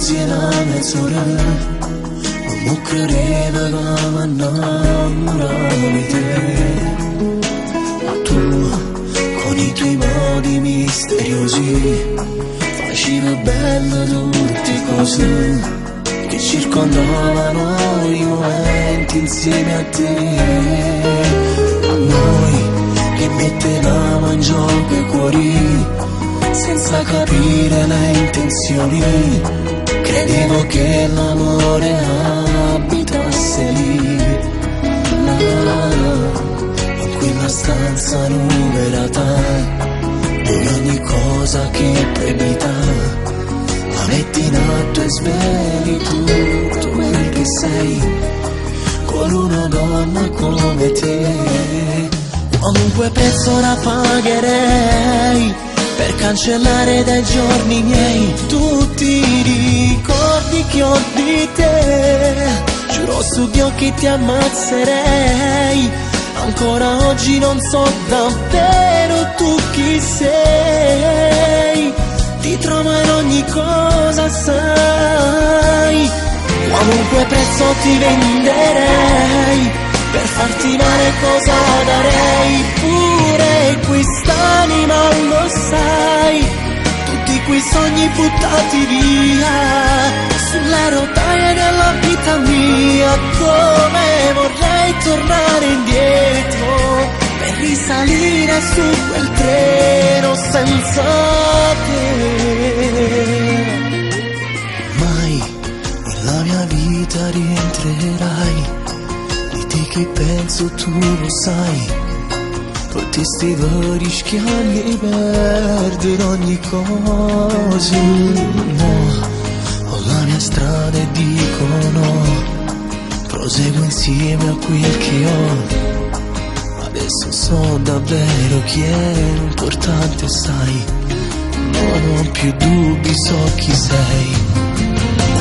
insieme a mezz'ora, non credeva che mi innamoravo di te. Ma tu, con i tuoi modi misteriosi, facevi bello tutte cose che circondavano i momenti insieme a te. A noi che mettevamo in gioco i cuori senza capire le intenzioni, credevo che l'amore abitasse lì, in quella stanza numerata, dove ogni cosa che proibita la metti in atto e sveli tutto quel che sei, con una donna come te. Qualunque prezzo la pagherei per cancellare dai giorni miei tutti i ricordi che ho di te. Giuro su Dio che ti ammazzerei, ancora oggi non so davvero tu chi sei. Ti trovo in ogni cosa, sai. Qualunque prezzo ti venderei per farti male, cosa darei. Pure quest'anima lo sai, tutti quei sogni buttati via sulle rotaie della vita mia. Come vorrei tornare indietro per risalire su quel treno senza te. Mai nella mia vita rientrerai, che penso tu lo sai, potresti rischiare di perdere ogni cosa. No, ho la mia strada e dico no, proseguo insieme a quel che ho. Adesso so davvero chi è importante, sai, non ho più dubbi, so chi sei.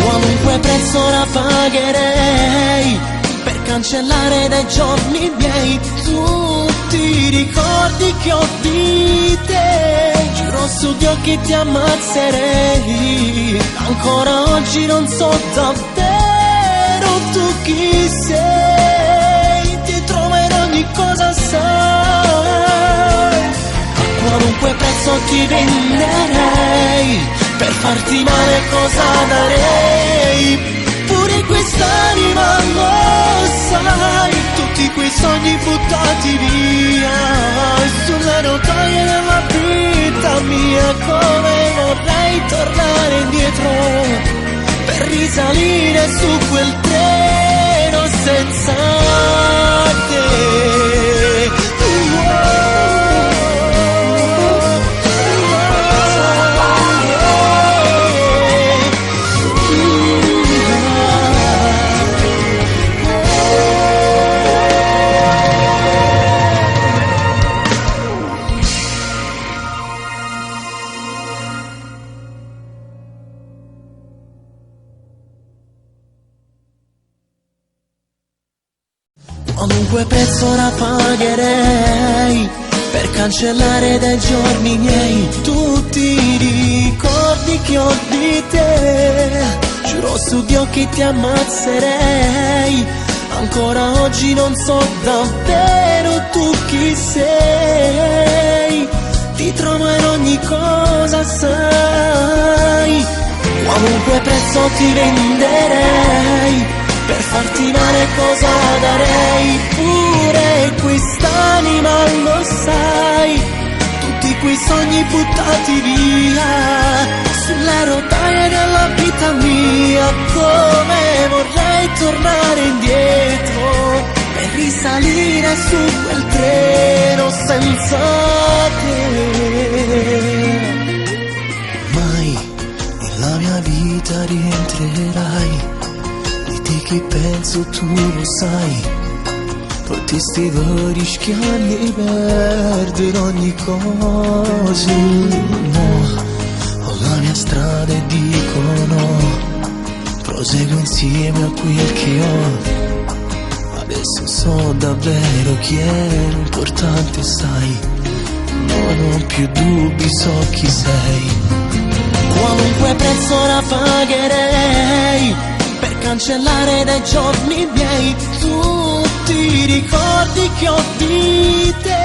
Qualunque prezzo la pagherei per cancellare dai giorni miei tutti i ricordi che ho di te. Giuro su Dio che ti ammazzerei, ancora oggi non so davvero tu chi sei. Ti trovo in ogni cosa, sai. A qualunque prezzo ti venderei per farti male, cosa darei. Pure quest'anima lo sai, tutti quei sogni buttati via sulle rotaie della vita mia. Come vorrei tornare indietro per risalire su quel treno senza te. Qualunque prezzo la pagherei per cancellare dai giorni miei tutti i ricordi che ho di te. Giuro su Dio che ti ammazzerei, ancora oggi non so davvero tu chi sei. Ti trovo in ogni cosa, sai. Qualunque prezzo ti venderei per farti male, cosa darei. Pure quest'anima lo sai, tutti quei sogni buttati via sulle rotaie della vita mia. Come vorrei tornare indietro per risalire su quel treno senza te. Mai nella mia vita rientrerai, che penso tu lo sai, potresti rischiare di perdere ogni cosa. No, ho la mia strada e dico no, proseguo insieme a quel che ho. Adesso so davvero chi è importante, sai, non ho più dubbi, so chi sei. Qualunque prezzo la paghi pagherei per cancellare dai giorni miei tutti i ricordi che ho di te.